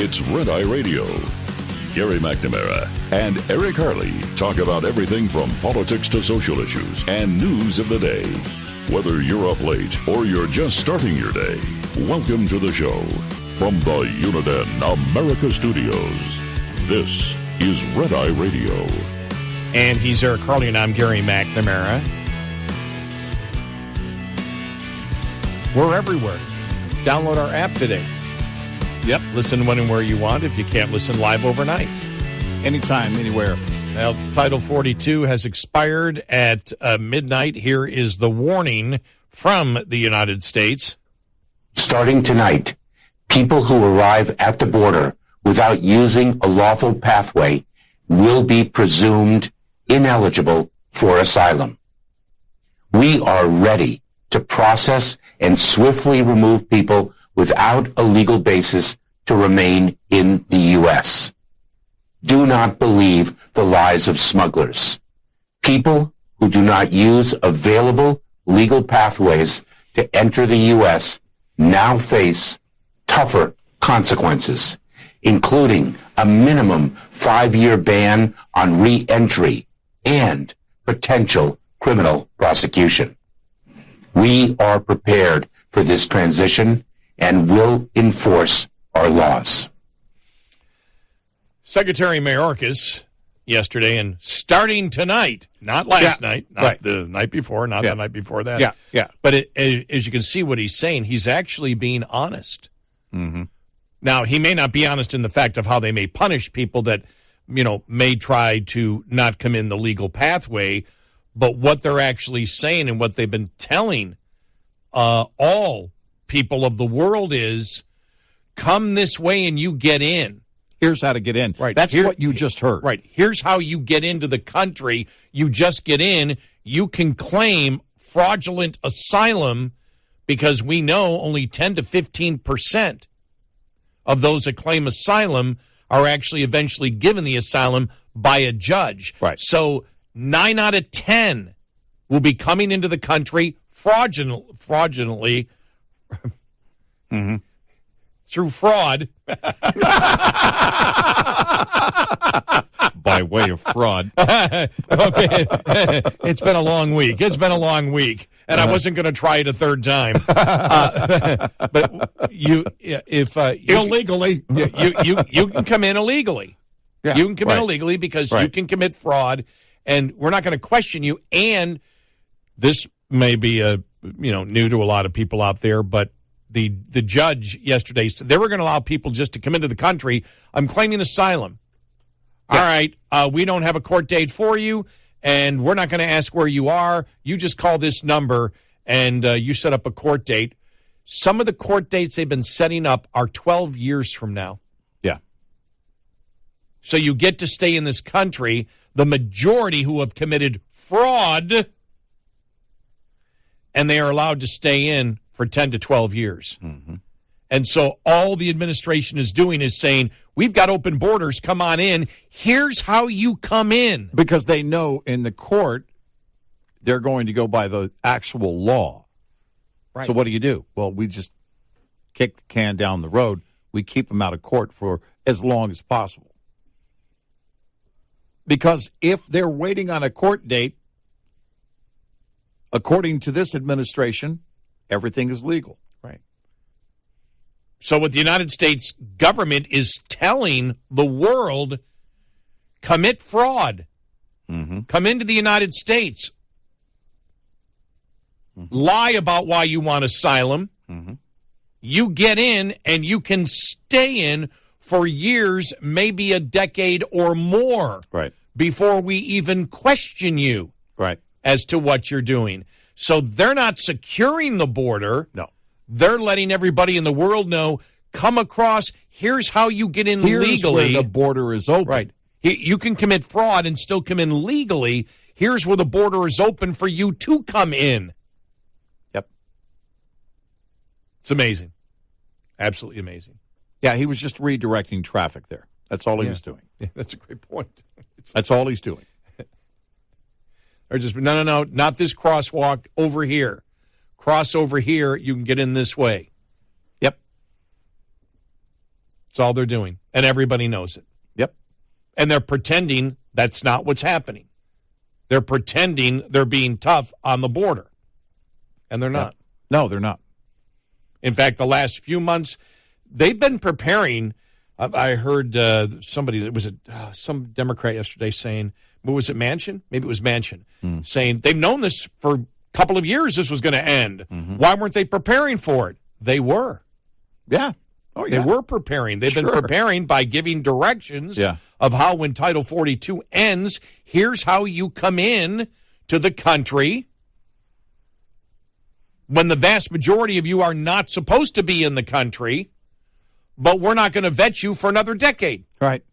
It's Red Eye Radio. Gary McNamara and Eric Harley talk about everything from politics to social issues and news of the day. Whether you're up late or you're just starting your day, welcome to the show. From the Uniden America Studios, this is Red Eye Radio. And he's Eric Harley, and I'm Gary McNamara. We're everywhere. Download our app today. Yep, listen when and where you want if you can't listen live overnight. Anytime, anywhere. Well, Title 42 has expired at midnight. Here is the warning from the United States. Starting tonight, people who arrive at the border without using a lawful pathway will be presumed ineligible for asylum. We are ready to process and swiftly remove people without a legal basis to remain in the U.S. Do not believe the lies of smugglers. People who do not use available legal pathways to enter the U.S. now face tougher consequences, including a minimum 5-year ban on re-entry and potential criminal prosecution. We are prepared for this transition and will enforce our laws. Secretary Mayorkas yesterday, and starting tonight, not last night, not the night before, not the night before that. Yeah. But as you can see what he's saying, he's actually being honest. Mm-hmm. Now, he may not be honest in the fact of how they may punish people that, may try to not come in the legal pathway, but what they're actually saying and what they've been telling all people of the world is, come this way and you get in. Here's how to get in. Right. That's what you just heard. Right. Here's how you get into the country. You just get in. You can claim fraudulent asylum because we know only 10 to 15% of those that claim asylum are actually eventually given the asylum by a judge. Right. So 9 out of 10 will be coming into the country fraudulently mm-hmm. through fraud. By way of fraud. Okay. It's been a long week. And I wasn't going to try it a third time. But illegally, you can come in illegally. Yeah, you can come in illegally because you can commit fraud, and we're not going to question you. And this may be new to a lot of people out there, but the judge yesterday said they were going to allow people just to come into the country. I'm claiming asylum. Yeah. All right, we don't have a court date for you, and we're not going to ask where you are. You just call this number, and you set up a court date. Some of the court dates they've been setting up are 12 years from now. Yeah. So you get to stay in this country. The majority who have committed fraud, and they are allowed to stay in for 10 to 12 years. Mm-hmm. And so all the administration is doing is saying, we've got open borders, come on in. Here's how you come in. Because they know in the court, they're going to go by the actual law. Right. So what do? Well, we just kick the can down the road. We keep them out of court for as long as possible. Because if they're waiting on a court date, according to this administration, everything is legal. Right. So what the United States government is telling the world, commit fraud. Mm-hmm. Come into the United States. Mm-hmm. Lie about why you want asylum. Mm-hmm. You get in and you can stay in for years, maybe a decade or more. Right. Before we even question you. Right. As to what you're doing. So they're not securing the border. No. They're letting everybody in the world know, come across, here's how you get in legally. Here's where the border is open. Right. You can commit fraud and still come in legally. Here's where the border is open for you to come in. Yep. It's amazing. Absolutely amazing. Yeah, he was just redirecting traffic there. That's all he was doing. Yeah, that's a great point. That's all he's doing. Or just, no, not this crosswalk over here. Cross over here, you can get in this way. Yep. That's all they're doing. And everybody knows it. Yep. And they're pretending that's not what's happening. They're pretending they're being tough on the border. And they're not. No, they're not. In fact, the last few months, they've been preparing. I heard somebody, it was some Democrat yesterday saying, what was it, Manchin? Maybe it was Manchin, saying they've known this for a couple of years this was going to end. Mm-hmm. Why weren't they preparing for it? They were. Yeah. Oh, yeah. They were preparing. They've been preparing by giving directions of how when Title 42 ends, here's how you come in to the country when the vast majority of you are not supposed to be in the country, but we're not going to vet you for another decade. Right.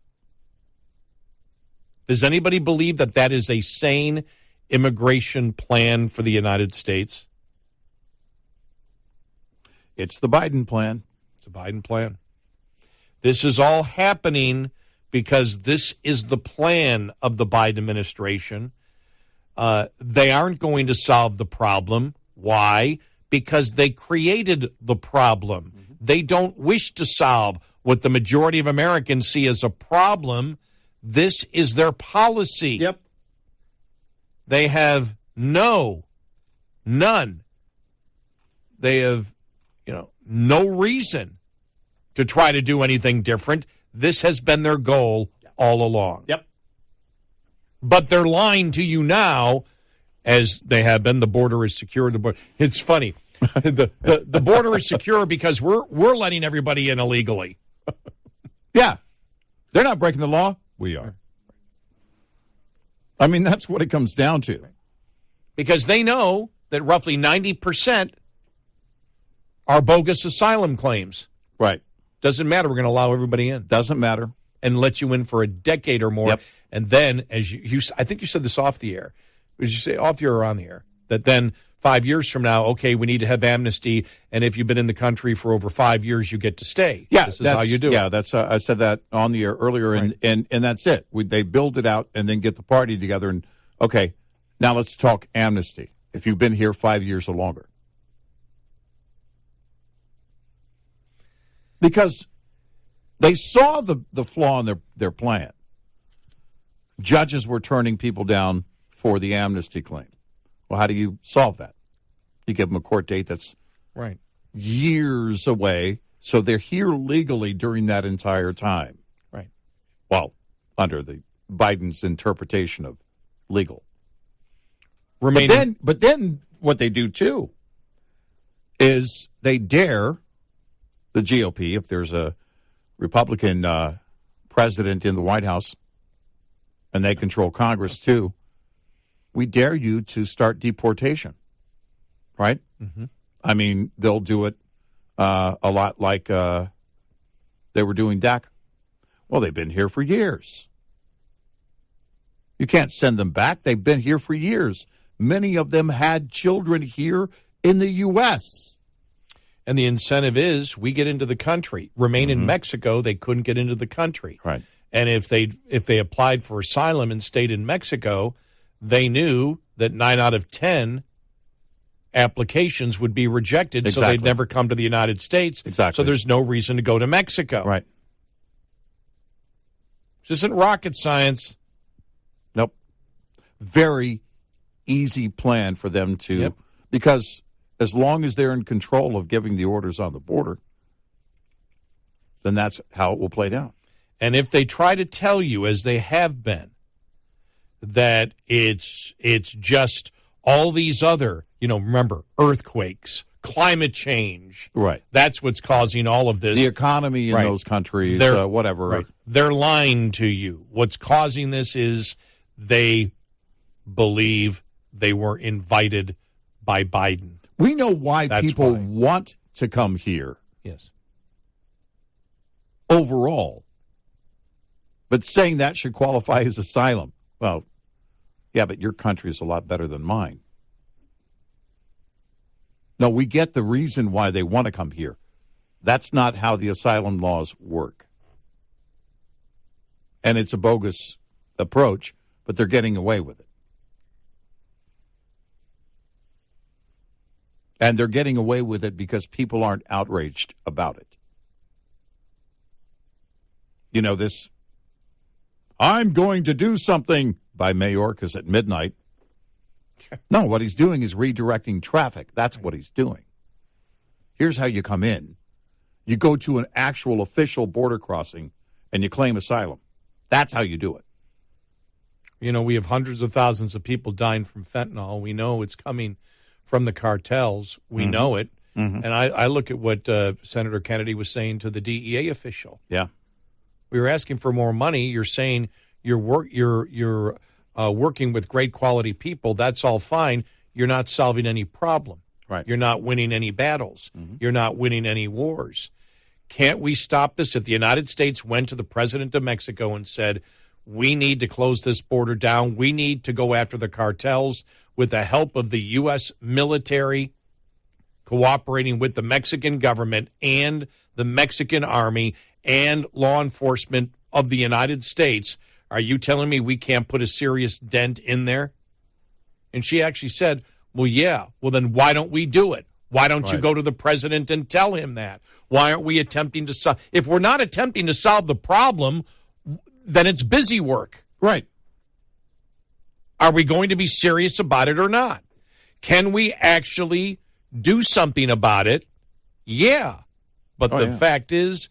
Does anybody believe that that is a sane immigration plan for the United States? It's the Biden plan. It's a Biden plan. This is all happening because this is the plan of the Biden administration. They aren't going to solve the problem. Why? Because they created the problem. Mm-hmm. They don't wish to solve what the majority of Americans see as a problem. This is their policy. Yep. They have none. They have, no reason to try to do anything different. This has been their goal all along. Yep. But they're lying to you now, as they have been. The border is secure. It's funny. The border is secure because we're letting everybody in illegally. Yeah. They're not breaking the law. We are. I mean, that's what it comes down to. Because they know that roughly 90% are bogus asylum claims. Right. Doesn't matter. We're going to allow everybody in. Doesn't matter. And let you in for a decade or more. Yep. And then, as you I think you said this off the air. Did you say off the air or on the air? That then 5 years from now, okay, we need to have amnesty, and if you've been in the country for over 5 years, you get to stay. Yeah, this is how you do it. Yeah, that's I said that on the air earlier, right. and that's it. They build it out and then get the party together, and okay, now let's talk amnesty. If you've been here 5 years or longer, because they saw the flaw in their plan. Judges were turning people down for the amnesty claim. Well, how do you solve that? You give them a court date that's right years away, so they're here legally during that entire time. Right. Well, under the Biden's interpretation of legal. But then what they do too is they dare the GOP, if there's a Republican president in the White House, and they control Congress too, we dare you to start deportation, right? Mm-hmm. I mean, they'll do it a lot like they were doing DACA. Well, they've been here for years. You can't send them back. They've been here for years. Many of them had children here in the U.S. And the incentive is we get into the country. Remain in Mexico, they couldn't get into the country. Right. And if they applied for asylum and stayed in Mexico, they knew that 9 out of 10 applications would be rejected, exactly. So they'd never come to the United States. Exactly. So there's no reason to go to Mexico. Right. This isn't rocket science. Nope. Very easy plan for them to, because as long as they're in control of giving the orders on the border, then that's how it will play down. And if they try to tell you, as they have been, that it's just all these other, remember, earthquakes, climate change. Right. That's what's causing all of this. The economy in those countries, whatever. Right. They're lying to you. What's causing this is they believe they were invited by Biden. We know why people want to come here. Yes. Overall. But saying that should qualify as asylum. Well, yeah, but your country is a lot better than mine. No, we get the reason why they want to come here. That's not how the asylum laws work. And it's a bogus approach, but they're getting away with it. And they're getting away with it because people aren't outraged about it. You know, this I'm going to do something by Mayorkas at midnight. No, what he's doing is redirecting traffic. That's what he's doing. Here's how you come in. You go to an actual official border crossing and you claim asylum. That's how you do it. You know, we have hundreds of thousands of people dying from fentanyl. We know it's coming from the cartels. We know it. And I look at what Senator Kennedy was saying to the DEA official. Yeah. We were asking for more money. You're saying you're working with great quality people. That's all fine. You're not solving any problem. Right. You're not winning any battles. You're not winning any wars. Can't we stop this? If the United States went to the president of Mexico and said, we need to close this border down, we need to go after the cartels with the help of the U.S. military cooperating with the Mexican government and the Mexican army and law enforcement of the United States, are you telling me we can't put a serious dent in there? And she actually said, well, yeah. Well, then why don't we do it? Why don't you go to the president and tell him that? Why aren't we attempting to solve? If we're not attempting to solve the problem, then it's busy work. Right. Are we going to be serious about it or not? Can we actually do something about it? Yeah. But the fact is,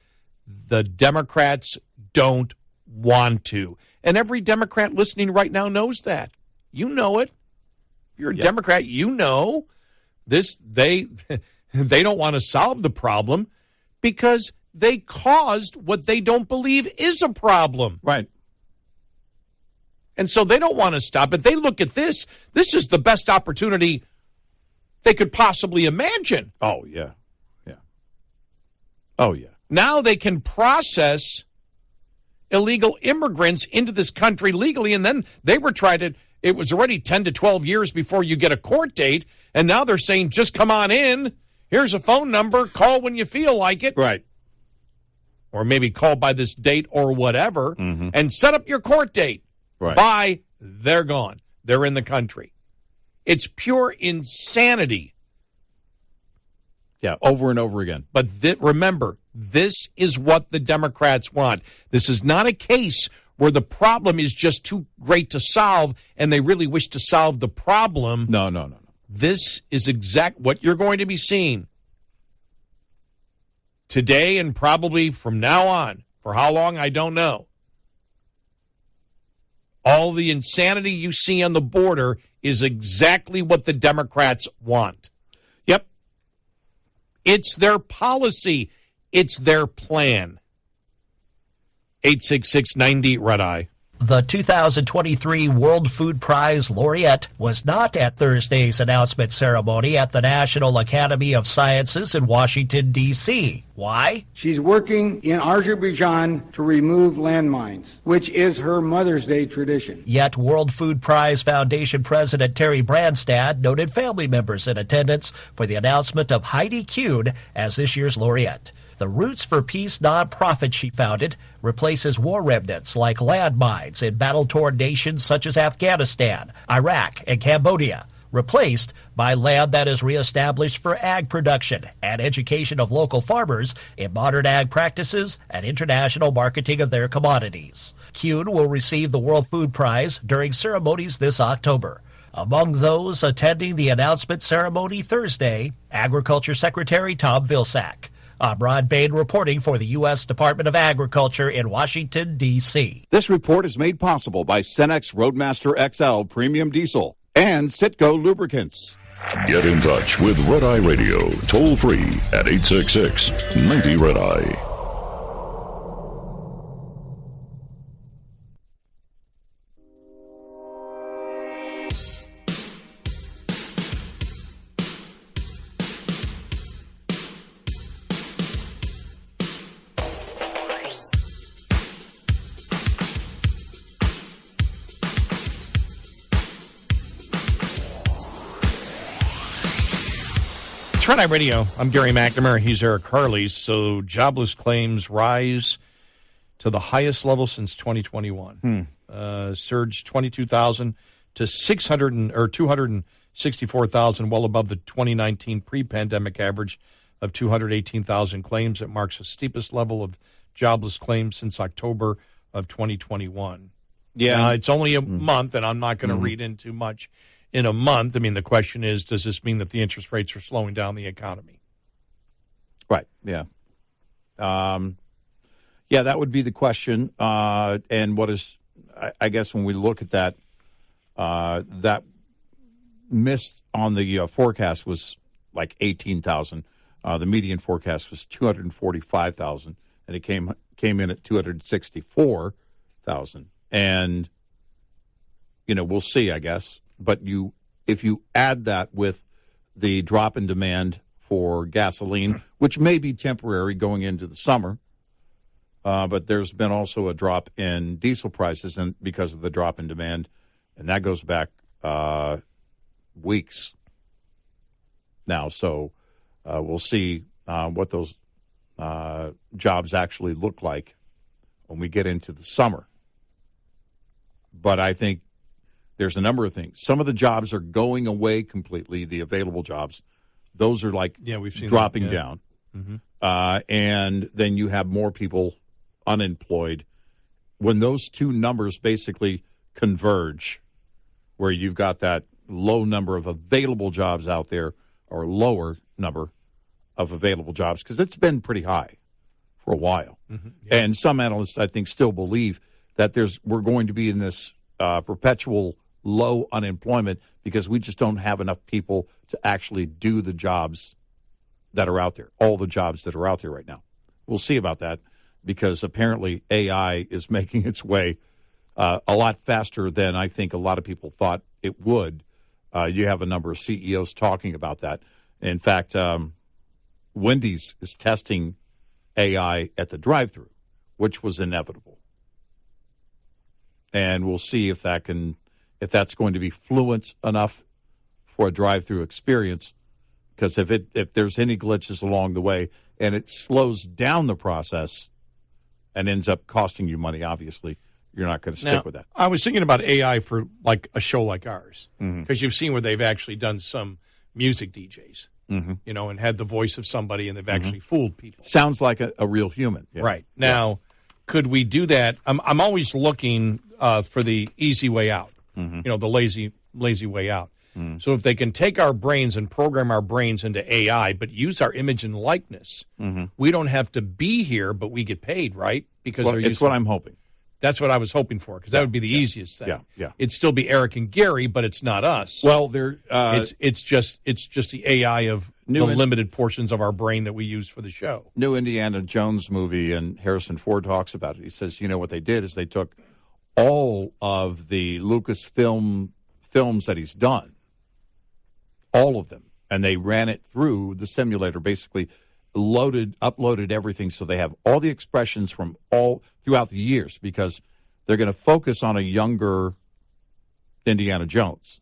the Democrats don't want to. And every Democrat listening right now knows that. You know it. If you're a Democrat, you know this. They don't want to solve the problem because they caused what they don't believe is a problem. Right. And so they don't want to stop it. They look at this. This is the best opportunity they could possibly imagine. Oh, yeah. Yeah. Oh, yeah. Now they can process illegal immigrants into this country legally, and then they were trying to, it was already 10 to 12 years before you get a court date, and now they're saying, just come on in. Here's a phone number. Call when you feel like it. Right. Or maybe call by this date or whatever, and set up your court date. Right. Bye. They're gone. They're in the country. It's pure insanity. Yeah, over and over again. But remember, this is what the Democrats want. This is not a case where the problem is just too great to solve and they really wish to solve the problem. No. This is exact what you're going to be seeing today and probably from now on. For how long, I don't know. All the insanity you see on the border is exactly what the Democrats want. Yep. It's their policy. It's their plan. 866-90 Red Eye. The 2023 World Food Prize laureate was not at Thursday's announcement ceremony at the National Academy of Sciences in Washington, D.C. Why? She's working in Azerbaijan to remove landmines, which is her Mother's Day tradition. Yet World Food Prize Foundation President Terry Branstad noted family members in attendance for the announcement of Heidi Kuhn as this year's laureate. The Roots for Peace nonprofit she founded replaces war remnants like landmines in battle-torn nations such as Afghanistan, Iraq, and Cambodia, replaced by land that is reestablished for ag production and education of local farmers in modern ag practices and international marketing of their commodities. Kuhn will receive the World Food Prize during ceremonies this October. Among those attending the announcement ceremony Thursday, Agriculture Secretary Tom Vilsack. I'm Ron Bain reporting for the U.S. Department of Agriculture in Washington, D.C. This report is made possible by Cenex Roadmaster XL Premium Diesel and Citgo Lubricants. Get in touch with Red Eye Radio, toll free at 866-90 Red Eye. Red Eye Radio. I'm Gary McNamara. He's Eric Harley. So jobless claims rise to the highest level since 2021. Surged 22,000 to 264,000, well above the 2019 pre-pandemic average of 218,000 claims. It marks the steepest level of jobless claims since October of 2021. Yeah. It's only a month, and I'm not going to read into much in a month. I mean, the question is, does this mean that the interest rates are slowing down the economy? Right, yeah. Yeah, that would be the question. And what is, I guess when we look at that, that miss on the forecast was like 18,000. The median forecast was 245,000, and it came in at 264,000. And, we'll see, I guess. But if you add that with the drop in demand for gasoline, which may be temporary going into the summer, but there's been also a drop in diesel prices and because of the drop in demand, and that goes back weeks now. So we'll see what those jobs actually look like when we get into the summer. But I think there's a number of things. Some of the jobs are going away completely, the available jobs. Those are we've seen dropping that, yeah. down. Mm-hmm. And then you have more people unemployed. When those two numbers basically converge, where you've got that low number of available jobs out there or lower number of available jobs, because it's been pretty high for a while. Mm-hmm. Yeah. And some analysts, I think, still believe that we're going to be in this perpetual low unemployment because we just don't have enough people to actually do the jobs that are out there, all the jobs that are out there right now. We'll see about that because apparently AI is making its way a lot faster than I think a lot of people thought it would. You have a number of CEOs talking about that. In fact, Wendy's is testing AI at the drive-thru, which was inevitable. And we'll see if that's going to be fluent enough for a drive-thru experience. Because if there's any glitches along the way and it slows down the process and ends up costing you money, obviously, you're not going to stick with that. I was thinking about AI for like a show like ours, because you've seen where they've actually done some music DJs, and had the voice of somebody, and they've actually fooled people. Sounds like a real human. Yeah. Right. Now, could we do that? I'm always looking for the easy way out, the lazy way out. So if they can take our brains and program our brains into AI, but use our image and likeness, we don't have to be here, but we get paid, right? Because it's what I'm hoping. That's what I was hoping for, because that would be the easiest thing. Yeah. It'd still be Eric and Gary, but it's not us. Well, it's just the AI of the limited portions of our brain that we use for the show. New Indiana Jones movie, and Harrison Ford talks about it. He says, what they did is they took all of the Lucasfilm films that he's done, all of them, and they ran it through the simulator, basically uploaded everything, so they have all the expressions from all throughout the years, because they're going to focus on a younger Indiana Jones.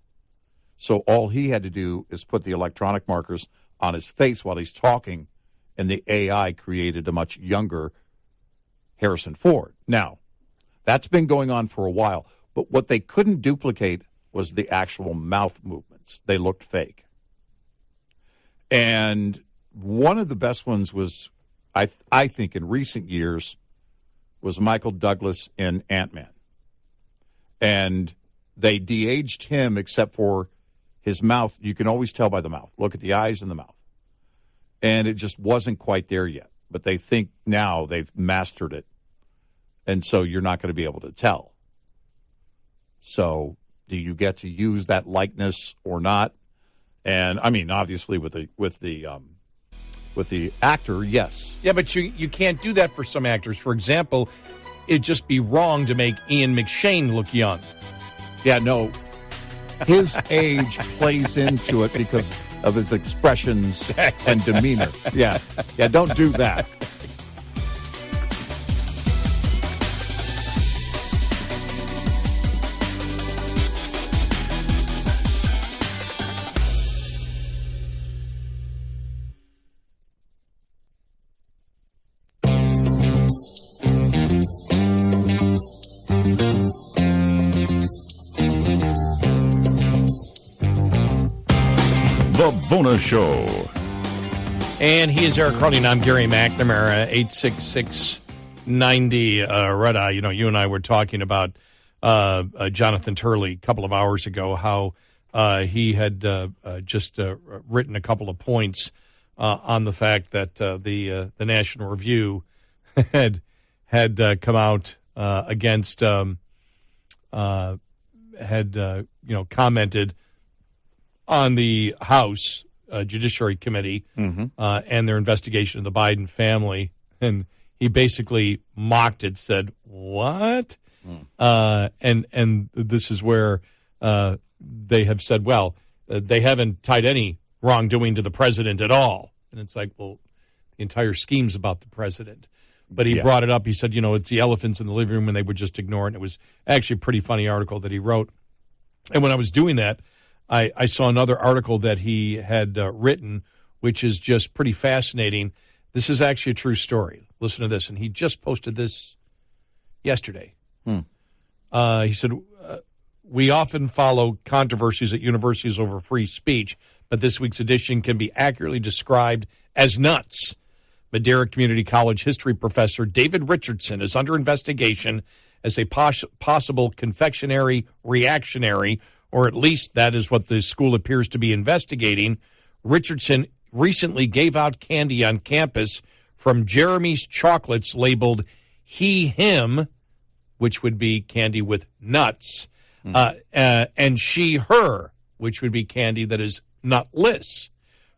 So all he had to do is put the electronic markers on his face while he's talking, and the AI created a much younger Harrison Ford. Now, that's been going on for a while, but what they couldn't duplicate was the actual mouth movements. They looked fake. And one of the best ones was, I think, in recent years, was Michael Douglas in Ant-Man. And they de-aged him except for his mouth. You can always tell by the mouth. Look at the eyes and the mouth. And it just wasn't quite there yet. But they think now they've mastered it. And so you're not going to be able to tell. So do you get to use that likeness or not? And, I mean, obviously with the actor, yes. Yeah, but you can't do that for some actors. For example, it'd just be wrong to make Ian McShane look young. Yeah, no. His age plays into it because of his expressions and demeanor. Yeah, don't do that. The Bonus Show. And he is Eric Harley, and I'm Gary McNamara. 90 Red Eye, you and I were talking about Jonathan Turley a couple of hours ago, how he had just written a couple of points on the fact that the National Review had come out against commented on the House Judiciary Committee and their investigation of the Biden family, and he basically mocked it, said, "What?" And this is where they have said, well, they haven't tied any wrongdoing to the president at all. And it's like, well, the entire scheme's about the president. But he brought it up. He said, it's the elephants in the living room, and they would just ignore it. And it was actually a pretty funny article that he wrote. And when I was doing that, I saw another article that he had written, which is just pretty fascinating. This is actually a true story. Listen to this. And he just posted this yesterday. He said, we often follow controversies at universities over free speech, but this week's edition can be accurately described as nuts. Madera Community College history professor David Richardson is under investigation as a possible confectionery reactionary, or at least that is what the school appears to be investigating. Richardson recently gave out candy on campus from Jeremy's Chocolates labeled he, him, which would be candy with nuts, and she, her, which would be candy that is nutless.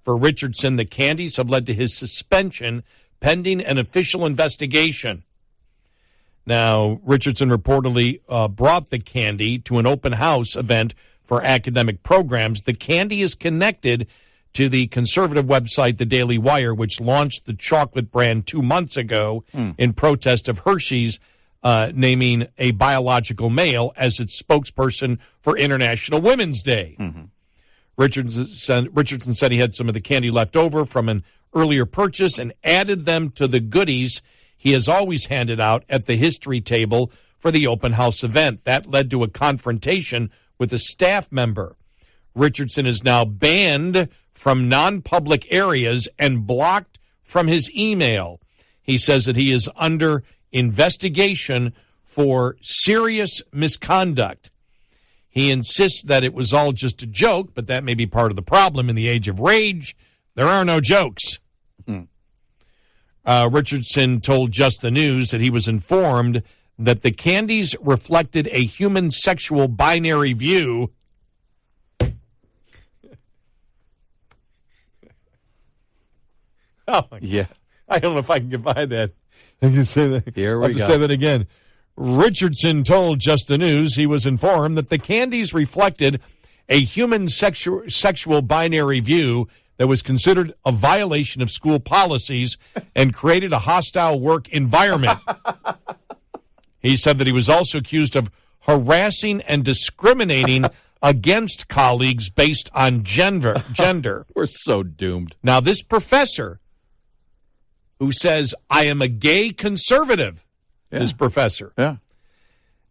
For Richardson, the candies have led to his suspension pending an official investigation. Now, Richardson reportedly brought the candy to an open house event for academic programs. The candy is connected to the conservative website, The Daily Wire, which launched the chocolate brand 2 months ago in protest of Hershey's naming a biological male as its spokesperson for International Women's Day. Richardson said he had some of the candy left over from an earlier purchase and added them to the goodies he has always handed out at the history table for the open house event. That led to a confrontation with a staff member. Richardson is now banned from non-public areas and blocked from his email. He says that he is under investigation for serious misconduct. He insists that it was all just a joke, but that may be part of the problem. In the age of rage, there are no jokes. Richardson told Just the News that he was informed that the candies reflected a human sexual binary view. Oh, my God. I don't know if I can get by that. I can say that. Here we go. Say that again. Richardson told Just the News he was informed that the candies reflected a human sexual binary view that was considered a violation of school policies and created a hostile work environment. He said that he was also accused of harassing and discriminating against colleagues based on gender. We're so doomed. Now, this professor who says, I am a gay conservative, this professor,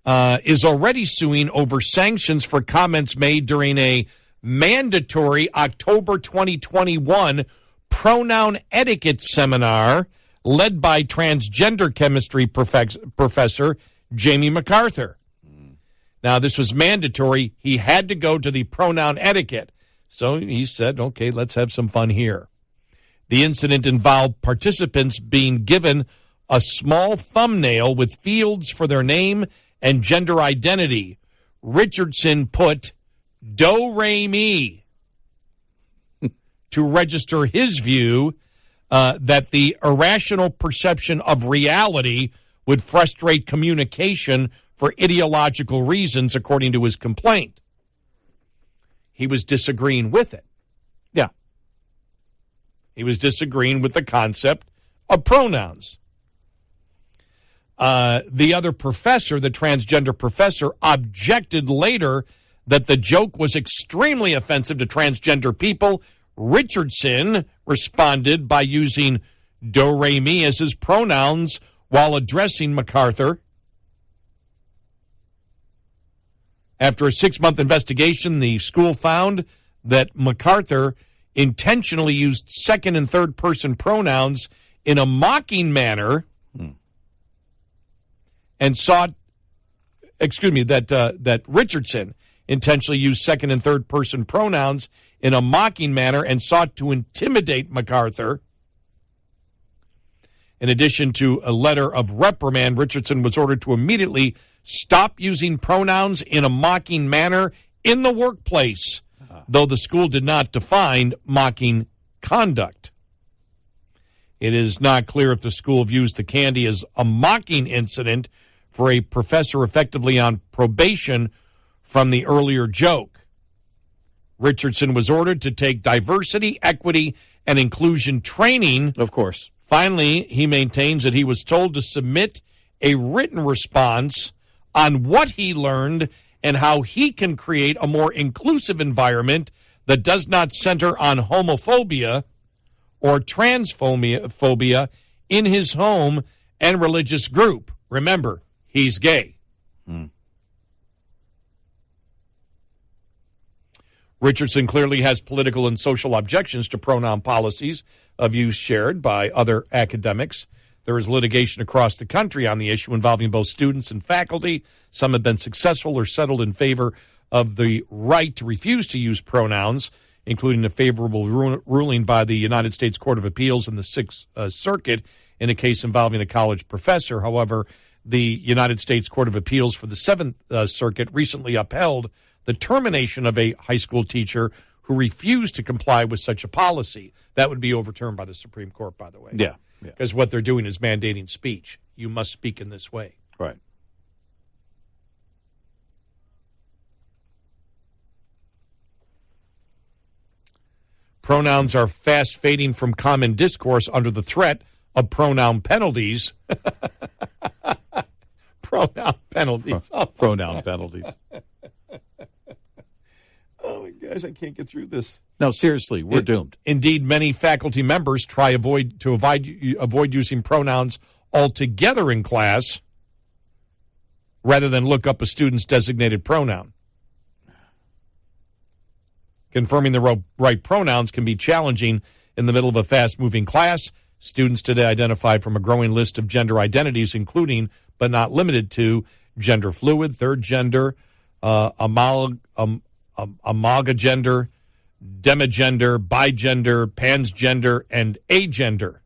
is already suing over sanctions for comments made during a mandatory October 2021 pronoun etiquette seminar led by transgender chemistry professor Jamie MacArthur. Now, this was mandatory. He had to go to the pronoun etiquette. So he said, okay, let's have some fun here. The incident involved participants being given a small thumbnail with fields for their name and gender identity. Richardson put do, re, mi to register his view that the irrational perception of reality would frustrate communication for ideological reasons, according to his complaint. He was disagreeing with it. Yeah. He was disagreeing with the concept of pronouns. The other professor, the transgender professor, objected later that the joke was extremely offensive to transgender people. Richardson responded by using do, re, mi as his pronouns while addressing MacArthur. After a 6-month investigation, the school found that MacArthur intentionally used second and third person pronouns in a mocking manner and sought, that Richardson intentionally used second and third person pronouns in a mocking manner and sought to intimidate MacArthur. In addition to a letter of reprimand, Richardson was ordered to immediately stop using pronouns in a mocking manner in the workplace, though the school did not define mocking conduct. It is not clear if the school views the candy as a mocking incident for a professor effectively on probation from the earlier joke. Richardson was ordered to take diversity, equity, and inclusion training. Of course. Finally, he maintains that he was told to submit a written response on what he learned and how he can create a more inclusive environment that does not center on homophobia or transphobia in his home and religious group. Remember, he's gay. Richardson clearly has political and social objections to pronoun policies of use shared by other academics. There is litigation across the country on the issue involving both students and faculty. Some have been successful or settled in favor of the right to refuse to use pronouns, including a favorable ruling by the United States Court of Appeals in the Sixth Circuit in a case involving a college professor. However, the United States Court of Appeals for the Seventh Circuit recently upheld the termination of a high school teacher who refused to comply with such a policy. That would be overturned by the Supreme Court, by the way. Yeah. Because what they're doing is mandating speech. You must speak in this way. Right. Pronouns are fast fading from common discourse under the threat of pronoun penalties. Pronoun penalties. Pronoun penalties. Oh, my gosh, I can't get through this. No, seriously, we're doomed. Indeed, many faculty members try to avoid using pronouns altogether in class rather than look up a student's designated pronoun. Confirming the right pronouns can be challenging in the middle of a fast-moving class. Students today identify from a growing list of gender identities, including, but not limited to, gender fluid, third gender, amalgagender, demigender, bigender, pansgender, and agender.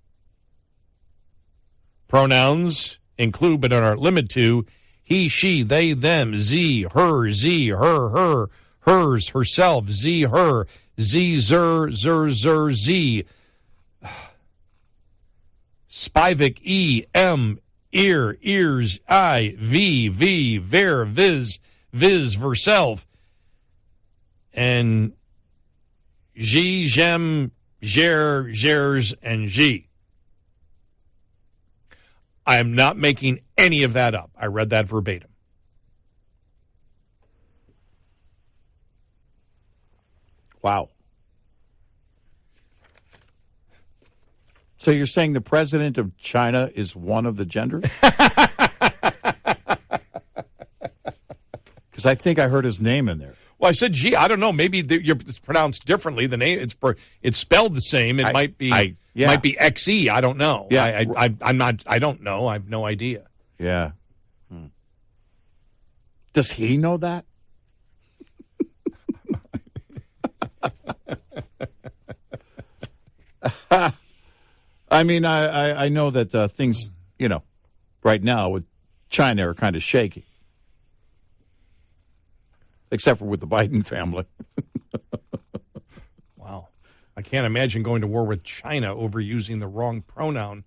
Pronouns include, but are not limited to, he, she, they, them, z, her, hers, herself, z, her, z, zer, z, Spivak, e, m, ear, ears, I, v, ver, viz, verself, and G, Jem, Ger, Gers, and G. I am not making any of that up. I read that verbatim. Wow. So you're saying the president of China is one of the genders? Because I think I heard his name in there. Well, I said G. I don't know. Maybe it's pronounced differently. The name it's spelled the same. It might be XE. I don't know. Yeah. I'm not. I don't know. I have no idea. Yeah. Does he know that? I mean, I know that things, right now with China are kind of shaky. Except for with the Biden family. Wow. I can't imagine going to war with China over using the wrong pronoun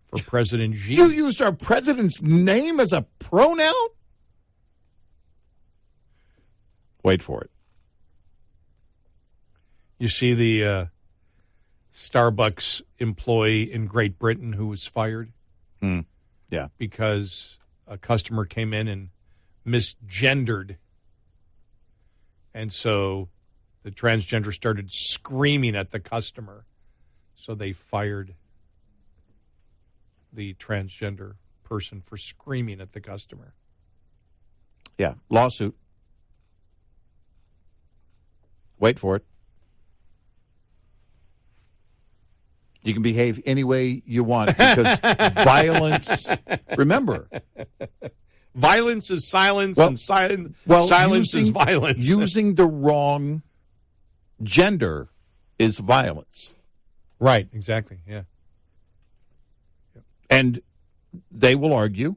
for President Xi. You used our president's name as a pronoun? Wait for it. You see the Starbucks employee in Great Britain who was fired? Yeah. Because a customer came in and misgendered. And so the transgender started screaming at the customer. So they fired the transgender person for screaming at the customer. Yeah. Lawsuit. Wait for it. You can behave any way you want because violence, remember, Violence is silence, and silence is violence. Using the wrong gender is violence. Right, exactly, yeah. And they will argue,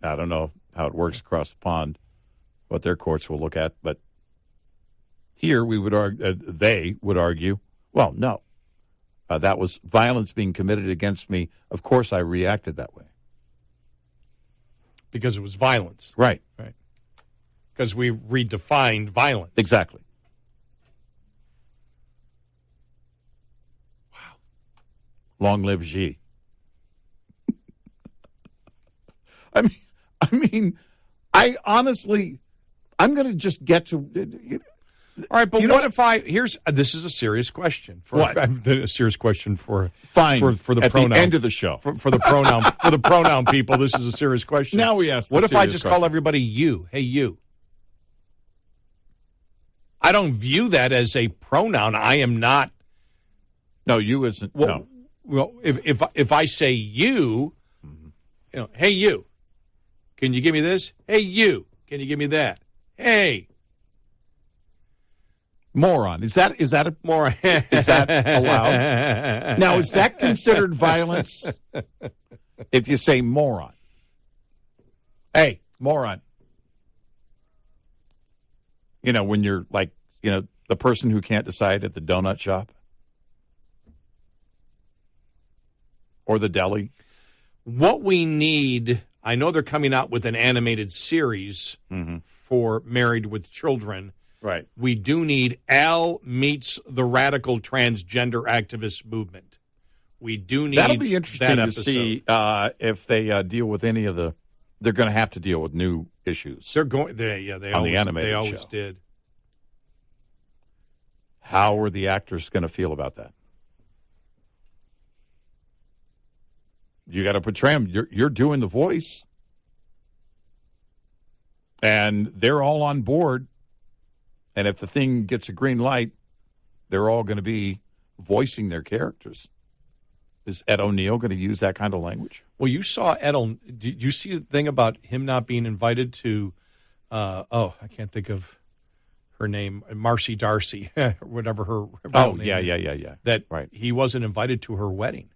I don't know how it works across the pond, what their courts will look at, but here we would argue, they would argue, well, no, that was violence being committed against me. Of course I reacted that way. Because it was violence. Right. Right. Because we redefined violence. Exactly. Wow. Long live Xi. I mean, I honestly, I'm going to just get to. All right, but what if this is a serious question. A serious question for the at pronoun. the end of the show. For the pronoun people, this is a serious question. Now we ask. What if I just call everybody you? Hey, you. I don't view that as a pronoun. I am not. No, you isn't. No. Well, if I say you, hey you, can you give me this? Hey you, can you give me that? Hey. Moron. Is that a moron? Is that allowed? Now, is that considered violence if you say moron? Hey, moron. You know, when you're like, the person who can't decide at the donut shop or the deli. What we need, I know they're coming out with an animated series for Married with Children. Right. We do need Al meets the radical transgender activist movement. We do need that'll be interesting to see if they deal with any of the. They're going to have to deal with new issues. They're going. They on always, the animated they always show. did. How are the actors going to feel about that? You got to portray them. You're doing the voice, and they're all on board. And if the thing gets a green light, they're all going to be voicing their characters. Is Ed O'Neill going to use that kind of language? Well, you saw did you see the thing about him not being invited to, I can't think of her name, Marcy Darcy, whatever her Oh, name yeah, is, yeah. that right. He wasn't invited to her wedding.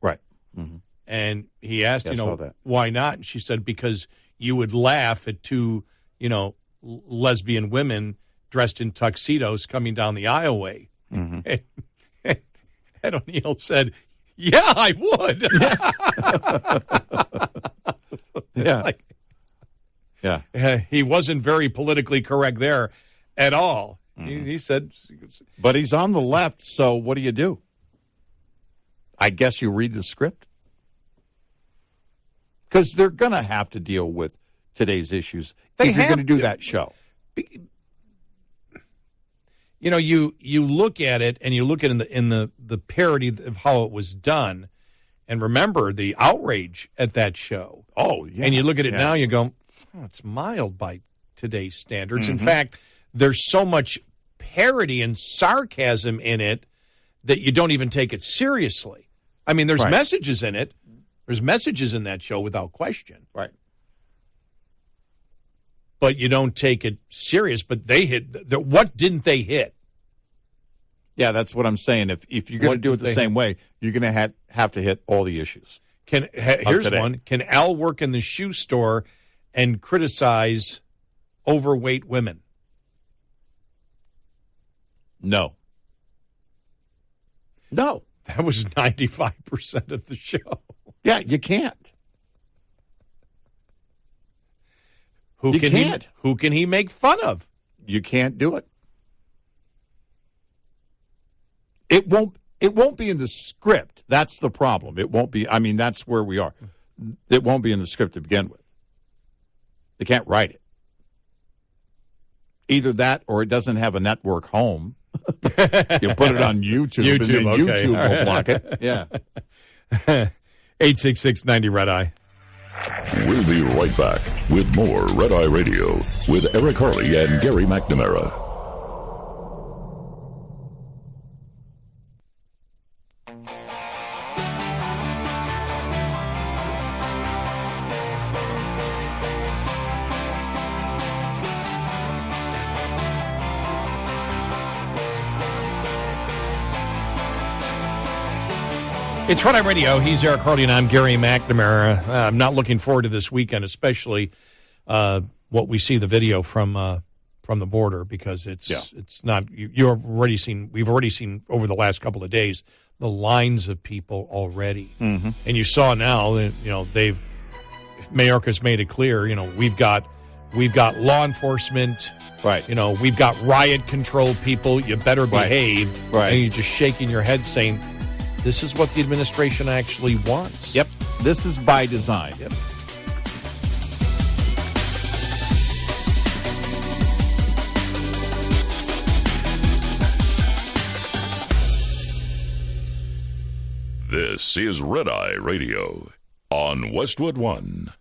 Right. Mm-hmm. And he asked, that. why not? And she said, because you would laugh at two, lesbian women dressed in tuxedos coming down the aisleway. Mm-hmm. And Ed O'Neill said, yeah, I would. Yeah. Yeah. He wasn't very politically correct there at all. Mm-hmm. He said. But he's on the left, so what do? I guess you read the script. Because they're going to have to deal with today's issues if you're going to do that show. You look at it and you look at it in the parody of how it was done, and remember the outrage at that show. Oh, yeah. And you look at it now, you go, it's mild by today's standards. In fact, there's so much parody and sarcasm in it that you don't even take it seriously. I mean, there's messages in it. There's messages in that show without question. Right. But you don't take it serious. But they hit. What didn't they hit? Yeah, that's what I'm saying. If you're going to do it the same way, you're going to have to hit all the issues. Here's one. Can Al work in the shoe store and criticize overweight women? No. That was 95% of the show. Yeah, you can't. Who can he make fun of? You can't do it. It won't be in the script. That's the problem. It won't be. I mean, that's where we are. It won't be in the script to begin with. They can't write it. Either that or it doesn't have a network home. You put it on YouTube and then okay. YouTube will block it. Yeah. 866-90 Red Eye. We'll be right back with more Red Eye Radio with Eric Harley and Gary McNamara. It's Red Eye Radio. He's Eric Harley, and I'm Gary McNamara. I'm not looking forward to this weekend, especially what we see the video from the border, because it's not. We've already seen over the last couple of days the lines of people already, and you saw now that Mayorkas made it clear. We've got law enforcement. Right. We've got riot control people. You better behave. Right. And you're just shaking your head saying, this is what the administration actually wants. Yep. This is by design. Yep. This is Red Eye Radio on Westwood One.